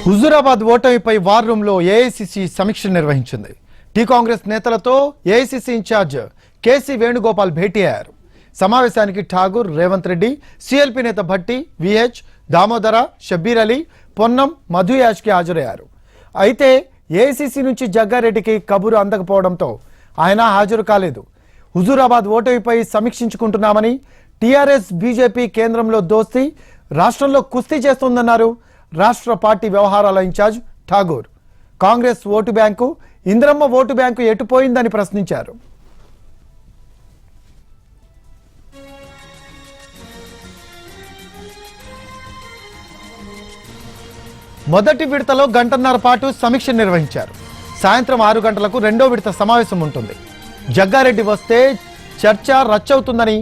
Huzurabad ఓటమిపై war room లో AICC సమీక్ష నిర్వహించింది. టీ కాంగ్రెస్ నేతలతో ఏఐసీసీ ఇన్ఛార్జ్ కేసీ వేణుగోపాల్ భేటీ అయ్యారు. సమావేశానికి ఠాగూర్, రేవంత్ రెడ్డి, సిఎల్పీ నేత భట్టి, విహెచ్, దామోదర, షబ్బీర్ అలీ, పొన్నం, మధు యాష్కి హాజరయ్యారు. అయితే ఏఐసీసీ నుంచి జగ్గారెడ్డికి కబురు అందకపోవడంతో ఆయన హాజరు కాలేదు. హుజూరాబాద్ ఓటమిపై సమీక్షించుకుంటున్నామని, టీఆర్ఎస్ బీజేపీ కేంద్రంలో దోస్తీ, రాష్ట్రంలో కుస్తీ చేస్తోందన్నారు రాష్ట్ర పార్టీ వ్యవహారాల ఇన్ఛార్జ్ ఠాగూర్. కాంగ్రెస్ ఓటు బ్యాంకు, ఇంద్రమ్మ ఓటు బ్యాంకు ఎటుపోయిందని ప్రశ్నించారు. మొదటి విడతలో గంటన్నర పాటు సమీక్ష నిర్వహించారు. సాయంత్రం 6 గంటలకు రెండో విడత సమావేశం ఉంటుంది. జగ్గారెడ్డి వస్తే చర్చ రచ్చవుతుందని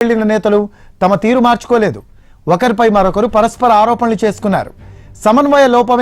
వెళ్లిన నేతలు తమ తీరు మార్చుకోలేదు. ఒకరిపై మరొకరు పరస్పర ఆరోపణలు చేసుకున్నారు. సమన్వయ లోపమే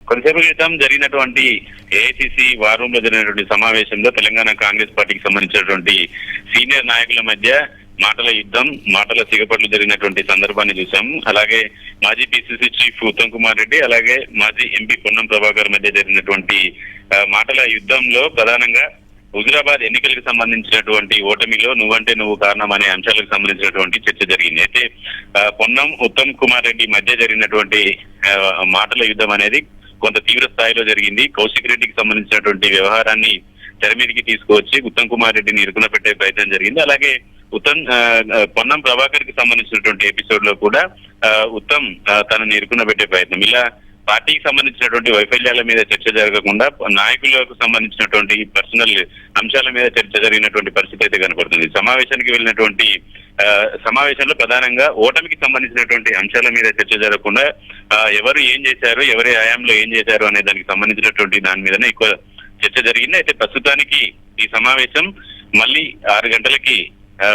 కొంతసేపు క్రితం జరిగినటువంటి ఏఐసీసీ వార్ రూమ్ లో జరిగినటువంటి సమావేశంలో తెలంగాణ కాంగ్రెస్ పార్టీకి సంబంధించినటువంటి సీనియర్ నాయకుల మధ్య మాటల యుద్ధం, మాటల సిగపట్లు జరిగినటువంటి సందర్భాన్ని చూసాం. అలాగే మాజీ పిసిసి చీఫ్ ఉత్తమ్ కుమార్ రెడ్డి, అలాగే మాజీ ఎంపీ పొన్నం ప్రభాకర్ మధ్య జరిగినటువంటి మాటల యుద్ధంలో ప్రధానంగా హుజురాబాద్ ఎన్నికలకు సంబంధించినటువంటి ఓటమిలో నువ్వంటే నువ్వు కారణం అనే అంశాలకు సంబంధించినటువంటి చర్చ జరిగింది. అయితే పొన్నం ఉత్తమ్ కుమార్ రెడ్డి మధ్య జరిగినటువంటి మాటల యుద్ధం అనేది కొంత తీవ్ర స్థాయిలో జరిగింది. కౌశిక్ రెడ్డికి సంబంధించినటువంటి వ్యవహారాన్ని తెర మీదకి తీసుకువచ్చి ఉత్తమ్ కుమార్ రెడ్డిని ఇరుకున పెట్టే ప్రయత్నం జరిగింది. అలాగే పొన్నం ప్రభాకర్ కి సంబంధించినటువంటి ఎపిసోడ్ లో కూడా ఉత్తమ్ తనని ఇరుకున పెట్టే ప్రయత్నం, ఇలా పార్టీకి సంబంధించినటువంటి వైఫల్యాల మీద చర్చ జరగకుండా నాయకులకు సంబంధించినటువంటి పర్సనల్ అంశాల మీద చర్చ జరిగినటువంటి పరిస్థితి అయితే కనపడుతుంది. సమావేశానికి వెళ్ళినటువంటి సమావేశంలో ప్రధానంగా ఓటమికి సంబంధించినటువంటి అంశాల మీద చర్చ జరగకుండా ఎవరు ఏం చేశారు, ఎవరి హయాంలో ఏం చేశారు అనే దానికి సంబంధించినటువంటి దాని మీదనే ఎక్కువ చర్చ జరిగింది. అయితే ప్రస్తుతానికి ఈ సమావేశం మళ్ళీ 6 గంటలకి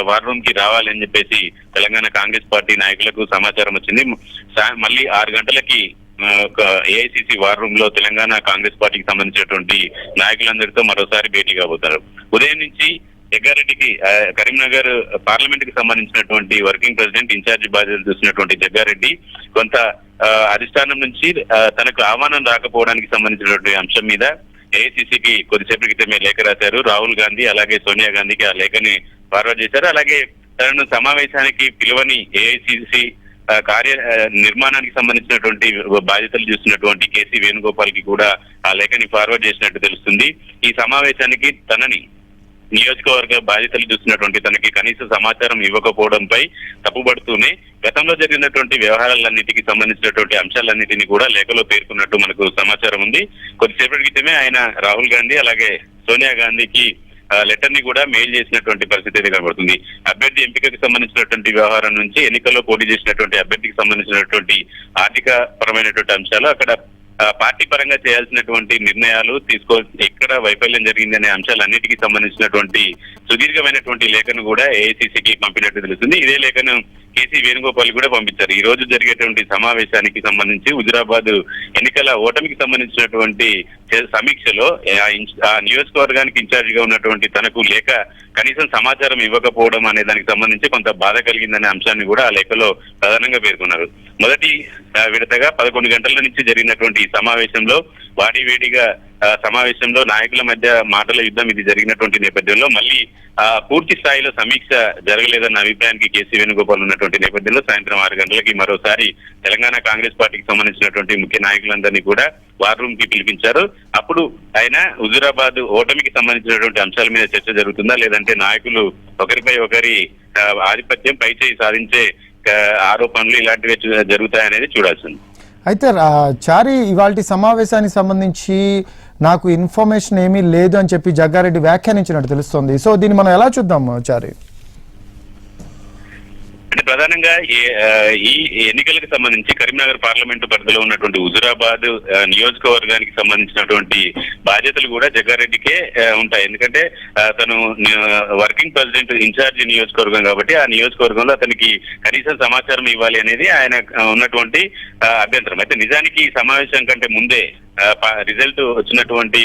వార్ రూమ్ కి రావాలని చెప్పేసి తెలంగాణ కాంగ్రెస్ పార్టీ నాయకులకు సమాచారం వచ్చింది. మళ్ళీ 6 గంటలకి ఏఐసిసి వార్ రూమ్ లో తెలంగాణ కాంగ్రెస్ పార్టీకి సంబంధించినటువంటి నాయకులందరితో మరోసారి భేటీ కాబోతారు. ఉదయం నుంచి జగ్గారెడ్డికి కరీంనగర్ పార్లమెంట్ కి సంబంధించినటువంటి వర్కింగ్ ప్రెసిడెంట్ ఇన్ఛార్జి బాధ్యతలు చూసినటువంటి జగ్గారెడ్డి కొంత అధిష్టానం నుంచి తనకు ఆహ్వానం రాకపోవడానికి సంబంధించినటువంటి అంశం మీద ఏఐసిసికి కొద్దిసేపటి క్రితమే లేఖ రాశారు. రాహుల్ గాంధీ అలాగే సోనియా గాంధీకి ఆ లేఖని ఫార్వర్డ్ చేశారు. అలాగే తనను సమావేశానికి పిలువని ఏఐసిసి కార్య నిర్మాణానికి సంబంధించినటువంటి బాధ్యతలు చూస్తున్నటువంటి కేసీ వేణుగోపాల్ కి కూడా ఆ లేఖని ఫార్వర్డ్ చేసినట్టు తెలుస్తుంది. ఈ సమావేశానికి తనని నియోజకవర్గ బాధ్యతలు చూస్తున్నటువంటి తనకి కనీస సమాచారం ఇవ్వకపోవడంపై తప్పుపడుతూనే గతంలో జరిగినటువంటి వ్యవహారాలన్నిటికీ సంబంధించినటువంటి అంశాలన్నిటినీ కూడా లేఖలో పేర్కొన్నట్టు మనకు సమాచారం ఉంది. కొద్దిసేపటి క్రితమే ఆయన రాహుల్ గాంధీ అలాగే సోనియా గాంధీకి లెటర్ ని కూడా మెయిల్ చేసినటువంటి పరిస్థితి అయితే కనబడుతుంది. అభ్యర్థి ఎంపికకి సంబంధించినటువంటి వ్యవహారం నుంచి ఎన్నికల్లో పోటీ చేసినటువంటి అభ్యర్థికి సంబంధించినటువంటి ఆర్థిక పరమైనటువంటి అంశాలు, అక్కడ పార్టీ పరంగా చేయాల్సినటువంటి నిర్ణయాలు ఎక్కడ వైఫల్యం జరిగింది అనే అంశాలన్నిటికీ సంబంధించినటువంటి సుదీర్ఘమైనటువంటి లేఖను కూడా ఏఐసిసికి పంపినట్టు తెలుస్తుంది. ఇదే లేఖను కేసీ వేణుగోపాల్ కూడా పంపించారు. ఈ రోజు జరిగేటువంటి సమావేశానికి సంబంధించి హుజురాబాద్ ఎన్నికల ఓటమికి సంబంధించినటువంటి సమీక్షలో ఆ నియోజకవర్గానికి ఇన్ఛార్జ్ గా ఉన్నటువంటి తనకు లేఖ కనీసం సమాచారం ఇవ్వకపోవడం అనే దానికి సంబంధించి కొంత బాధ కలిగిందనే అంశాన్ని కూడా ఆ లేఖలో ప్రధానంగా పేర్కొన్నారు. మొదటి విడతగా 11 గంటల నుంచి జరిగినటువంటి ఈ సమావేశంలో వాడివేడిగా సమావేశంలో నాయకుల మధ్య మాటల యుద్ధం ఇది జరిగినటువంటి నేపథ్యంలో మళ్ళీ పూర్తి స్థాయిలో సమీక్ష జరగలేదన్న అభిప్రాయానికి కేసీ వేణుగోపాల్ ఉన్నటువంటి నేపథ్యంలో సాయంత్రం 6 గంటలకి మరోసారి తెలంగాణ కాంగ్రెస్ పార్టీకి సంబంధించినటువంటి ముఖ్య నాయకులందరినీ కూడా వార్ రూమ్ కి పిలిపించారు. అప్పుడు ఆయన హుజురాబాద్ ఓటమికి సంబంధించినటువంటి అంశాల మీద చర్చ జరుగుతుందా, లేదంటే నాయకులు ఒకరిపై ఒకరి ఆధిపత్యం పైచేయి సాధించే ఆరోపణలు ఇలాంటివి జరుగుతాయనేది చూడాల్సింది. అయితే చారి ఇవాల్టి సమావేశానికి సంబంధించి నాకు ఇన్ఫర్మేషన్ ఏమీ లేదు అని చెప్పి జగ్గారెడ్డి వ్యాఖ్యానించినట్టు తెలుస్తోంది. సో దీన్ని మనం ఎలా చూద్దాం చారి? అంటే ప్రధానంగా ఈ ఎన్నికలకు సంబంధించి కరీంనగర్ పార్లమెంటు పరిధిలో ఉన్నటువంటి హుజురాబాద్ నియోజకవర్గానికి సంబంధించినటువంటి బాధ్యతలు కూడా జగ్గారెడ్డికే ఉంటాయి. ఎందుకంటే తను వర్కింగ్ ప్రెసిడెంట్ ఇన్ఛార్జి నియోజకవర్గం కాబట్టి ఆ నియోజకవర్గంలో అతనికి కనీసం సమాచారం ఇవ్వాలి అనేది ఆయన ఉన్నటువంటి అభ్యంతరం. అయితే నిజానికి ఈ సమావేశం కంటే ముందే రిజల్ట్ వచ్చినటువంటి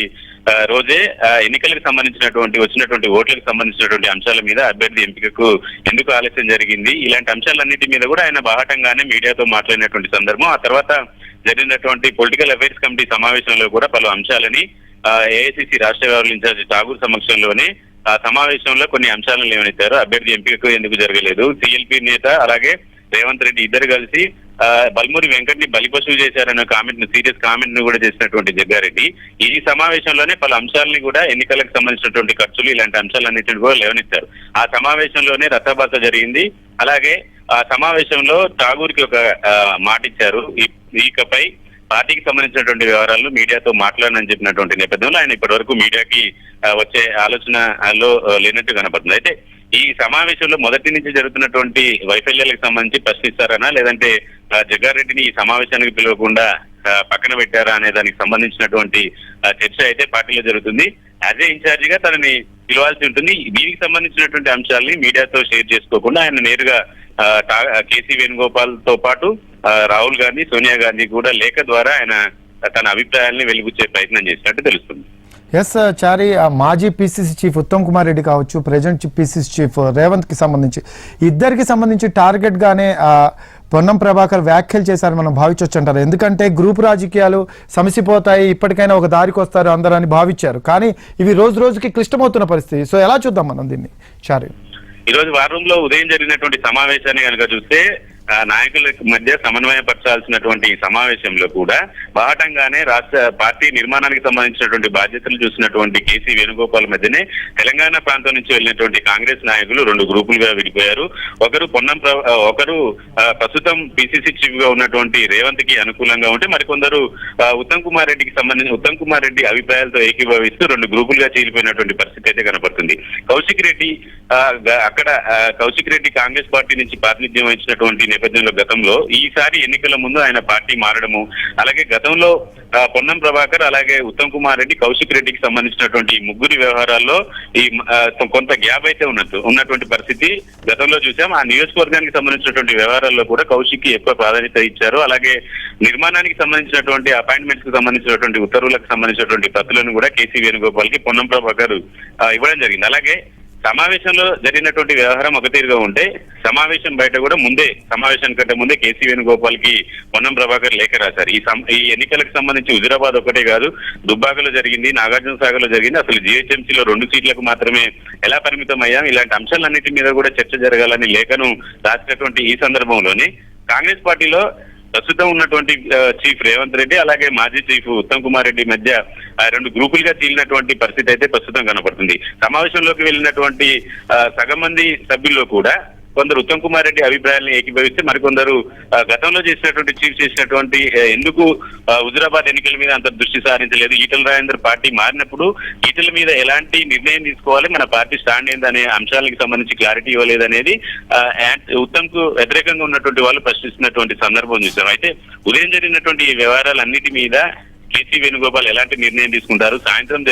రోజే ఎన్నికలకు సంబంధించినటువంటి వచ్చినటువంటి ఓట్లకు సంబంధించినటువంటి అంశాల మీద అభ్యర్థి ఎంపికకు ఎందుకు ఆలస్యం జరిగింది, ఇలాంటి అంశాలన్నిటి మీద కూడా ఆయన బాహటంగానే మీడియాతో మాట్లాడినటువంటి సందర్భం. ఆ తర్వాత జరిగినటువంటి పొలిటికల్ అఫైర్స్ కమిటీ సమావేశంలో కూడా పలు అంశాలని ఏఐసిసి రాష్ట్ర వ్యవహారాల ఇన్ఛార్జి ఠాగూర్ సమక్షంలోనే ఆ సమావేశంలో కొన్ని అంశాలను లేవనెత్తారు. అభ్యర్థి ఎంపికకు ఎందుకు జరగలేదు, సిఎల్పి నేత అలాగే రేవంత్ రెడ్డి ఇద్దరు కలిసి బల్మూరి వెంకట్ని బలిపశువు చేశారన్న సీరియస్ కామెంట్ ను కూడా చేసినటువంటి జగ్గారెడ్డి ఈ సమావేశంలోనే పలు అంశాలని కూడా ఎన్నికలకు సంబంధించినటువంటి ఖర్చులు ఇలాంటి అంశాలన్నింటినీ కూడా లేవనెత్తారు. ఆ సమావేశంలోనే రచ్చబాస జరిగింది. అలాగే ఆ సమావేశంలో ఠాగూర్ కి ఒక మాట ఇచ్చారు, ఇకపై పార్టీకి సంబంధించినటువంటి వ్యవహారాలను మీడియాతో మాట్లాడనని చెప్పినటువంటి నేపథ్యంలో ఆయన ఇప్పటి వరకు మీడియాకి వచ్చే ఆలోచనలో లేనట్టు కనపడుతుంది. అయితే ఈ సమావేశంలో మొదటి నుంచి జరుగుతున్నటువంటి వైఫల్యాలకు సంబంధించి ప్రశ్నిస్తారనా, లేదంటే జగ్గారెడ్డిని ఈ సమావేశానికి పిలవకుండా పక్కన పెట్టారా అనే దానికి సంబంధించినటువంటి చర్చ అయితే పార్టీలో జరుగుతుంది. యాజ్ ఏ ఇన్ఛార్జిగా తనని పిలవాల్సి ఉంటుంది. దీనికి సంబంధించినటువంటి అంశాలని మీడియాతో షేర్ చేసుకోకుండా ఆయన నేరుగా కేసీ వేణుగోపాల్ తో పాటు రాహుల్ గాంధీ, సోనియా గాంధీ కూడా లేఖ ద్వారా ఆయన తన అభిప్రాయాల్ని వెలిబుచ్చే ప్రయత్నం చేసినట్టు తెలుస్తుంది. ఎస్ చారి, మాజీ పిసిసి చీఫ్ ఉత్తమ్ కుమార్ రెడ్డి కావచ్చు, ప్రెజెంట్ పిసిసి చీఫ్ రేవంత్ కి సంబంధించి ఇద్దరికి సంబంధించి టార్గెట్ గానే పొన్నం ప్రభాకర్ వ్యాఖ్యలు చేశారని మనం భావించవచ్చు అంటారు. ఎందుకంటే గ్రూప్ రాజకీయాలు సమసిపోతాయి, ఇప్పటికైనా ఒక దారికి వస్తారు అందరూ అని భావించారు. కానీ ఇవి రోజు రోజుకి క్లిష్టమవుతున్న పరిస్థితి. సో ఎలా చూద్దాం మనం దీన్ని? చారి, ఈ రోజు వార్ రూమ్ లో ఉదయం జరిగినటువంటి సమావేశాన్ని కనుక చూస్తే నాయకుల మధ్య సమన్వయపరచాల్సినటువంటి ఈ సమావేశంలో కూడా బాహటంగానే రాష్ట్ర పార్టీ నిర్మాణానికి సంబంధించినటువంటి బాధ్యతలు చూసినటువంటి కేసీ వేణుగోపాల్ మధ్యనే తెలంగాణ ప్రాంతం నుంచి వెళ్ళినటువంటి కాంగ్రెస్ నాయకులు రెండు గ్రూపులుగా విడిపోయారు. ఒకరు ఒకరు ప్రస్తుతం పిసిసి చీఫ్ గా ఉన్నటువంటి రేవంత్ కి అనుకూలంగా ఉంటే మరికొందరు ఉత్తమ్ కుమార్ రెడ్డి అభిప్రాయాలతో ఏకీభవిస్తూ రెండు గ్రూపులుగా చీలిపోయినటువంటి పరిస్థితి అయితే కనపడుతుంది. కౌశిక్ రెడ్డి కాంగ్రెస్ పార్టీ నుంచి ప్రాతినిధ్యం వహించినటువంటి నేపథ్యంలో గతంలో ఈసారి ఎన్నికల ముందు ఆయన పార్టీ మారడము, అలాగే గతంలో పొన్నం ప్రభాకర్ అలాగే ఉత్తమ్ కుమార్ రెడ్డి కౌశిక్ రెడ్డికి సంబంధించినటువంటి ముగ్గురి వ్యవహారాల్లో ఈ కొంత గ్యాప్ అయితే ఉన్నటువంటి పరిస్థితి గతంలో చూసాం. ఆ నియోజకవర్గానికి సంబంధించినటువంటి వ్యవహారాల్లో కూడా కౌశిక్ కి ఎక్కువ ప్రాధాన్యత ఇచ్చారు. అలాగే నిర్మాణానికి సంబంధించినటువంటి అపాయింట్మెంట్స్ కి సంబంధించినటువంటి ఉత్తర్వులకు సంబంధించినటువంటి ప్రతులను కూడా కేసీ వేణుగోపాల్ కి పొన్నం ప్రభాకర్ ఇవ్వడం జరిగింది. అలాగే సమావేశంలో జరిగినటువంటి వ్యవహారం ఒక తీరుగా ఉంటే సమావేశం బయట కూడా సమావేశం కంటే ముందే కేసీ వేణుగోపాల్ కి పొన్నం ప్రభాకర్ లేఖ రాశారు. ఈ ఎన్నికలకు సంబంధించి హుజురాబాద్ ఒకటే కాదు, దుబ్బాకలో జరిగింది, నాగార్జున సాగర్ లో జరిగింది, అసలు జిహెచ్ఎంసీలో 2 సీట్లకు మాత్రమే ఎలా పరిమితం అయ్యాం, ఇలాంటి అంశాలన్నిటి మీద కూడా చర్చ జరగాలని లేఖను రాసినటువంటి ఈ సందర్భంలోనే కాంగ్రెస్ పార్టీలో ప్రస్తుతం ఉన్నటువంటి చీఫ్ రేవంత్ రెడ్డి అలాగే మాజీ చీఫ్ ఉత్తమ్ కుమార్ రెడ్డి మధ్య రెండు గ్రూపులుగా చీలినటువంటి పరిస్థితి అయితే ప్రస్తుతం కనపడుతుంది. సమావేశంలోకి వెళ్ళినటువంటి సగం మంది సభ్యుల్లో కూడా కొందరు ఉత్తమ్ కుమార్ రెడ్డి అభిప్రాయాలను ఏకీభవిస్తే మరికొందరు గతంలో చేసినటువంటి ఎందుకు హుజురాబాద్ ఎన్నికల మీద అంత దృష్టి సారించలేదు, ఈటల రాజేందర్ పార్టీ మారినప్పుడు ఈటల మీద ఎలాంటి నిర్ణయం తీసుకోవాలి, మన పార్టీ స్టాండ్ ఏందనే అంశాలకు సంబంధించి క్లారిటీ ఇవ్వలేదనేది ఉత్తమ్ కు వ్యతిరేకంగా ఉన్నటువంటి వాళ్ళు ప్రశ్నిస్తున్నటువంటి సందర్భం చూసాం. అయితే ఉదయం జరిగినటువంటి ఈ వ్యవహారాలన్నిటి మీద కేసీ వేణుగోపాల్ ఎలాంటి నిర్ణయం తీసుకుంటారు, సాయంత్రం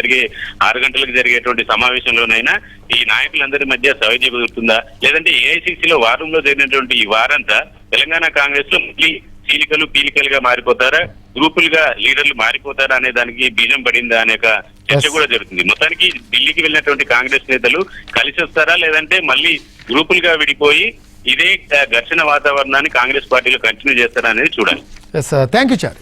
6 గంటలకు జరిగేటువంటి సమావేశంలోనైనా ఈ నాయకులందరి మధ్య సౌజన్యం కుదురుతుందా, లేదంటే ఏఐసిసిలో వారంలో జరిగినటువంటి ఈ వారంతా తెలంగాణ కాంగ్రెస్ లో మళ్ళీ పీలికలుగా మారిపోతారా, గ్రూపులుగా లీడర్లు మారిపోతారా అనే దానికి బీజం పడిందా అనే చర్చ కూడా జరుగుతుంది. మొత్తానికి ఢిల్లీకి వెళ్ళినటువంటి కాంగ్రెస్ నేతలు కలిసి వస్తారా, లేదంటే మళ్ళీ గ్రూపులుగా విడిపోయి ఇదే ఘర్షణ వాతావరణాన్ని కాంగ్రెస్ పార్టీలో కంటిన్యూ చేస్తారా అనేది చూడాలి. Thank you Chari.